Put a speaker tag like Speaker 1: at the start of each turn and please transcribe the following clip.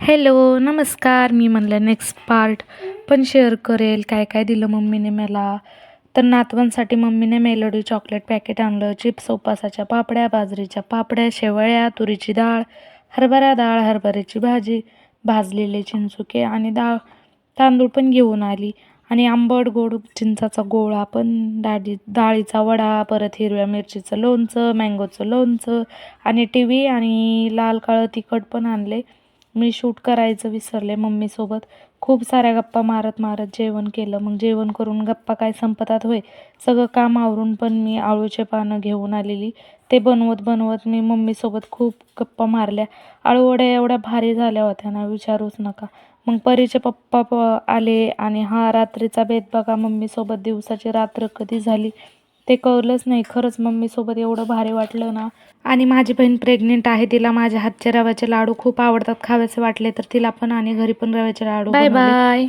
Speaker 1: Hello, नमस्कार. मी म्हणलं next part पण शेअर करेल काय काय दिलं मम्मीने मला. तर नातवांसाठी मम्मीने मेलोडी चॉकलेट पॅकेट आणलं, चिप्स, उपासाच्या पापड्या, बाजरीच्या पापड्या, शेवया, तुरीची डाळ, हरभरा डाळ, हरभऱ्याची भाजी, भाजलेले चिंचुके आणि तांदूळ पण घेऊन आली. आणि आंबट गोड चिंचाचा गोळा पण, डाळीचा वडा, परत हिरव्या मिरचीचं लोणचं, मँगोचं लोणचं आणि टी व्ही आणि लाल काळं तिखट पण आणले. मी शूट करायचं विसरले मम्मीसोबत. खूप साऱ्या गप्पा मारत मारत जेवण केलं. मग जेवण करून गप्पा काय संपतात होय. सगळं काम आवरून पण मी आळूचे पानं घेऊन आलेली. ते बनवत बनवत मी मम्मीसोबत खूप गप्पा मारल्या. आळूवड्या एवढ्या भारी झाल्या होत्या ना, विचारूच नका. मग परीचे पप्पा आले आणि हा रात्रीचा बेत बघा. मम्मीसोबत दिवसाची रात्र कधी झाली ते कळलंच नाही. खरंच मम्मीसोबत एवढं भारी वाटलं ना. आणि माझी बहीण प्रेग्नेंट आहे. तिला माझ्या हातचे रव्याचे लाडू खूप आवडतात. खावेसे वाटले तर तिला पण आणि घरी पण रव्याचे लाडू
Speaker 2: बाय
Speaker 1: बनवले.
Speaker 2: बाय.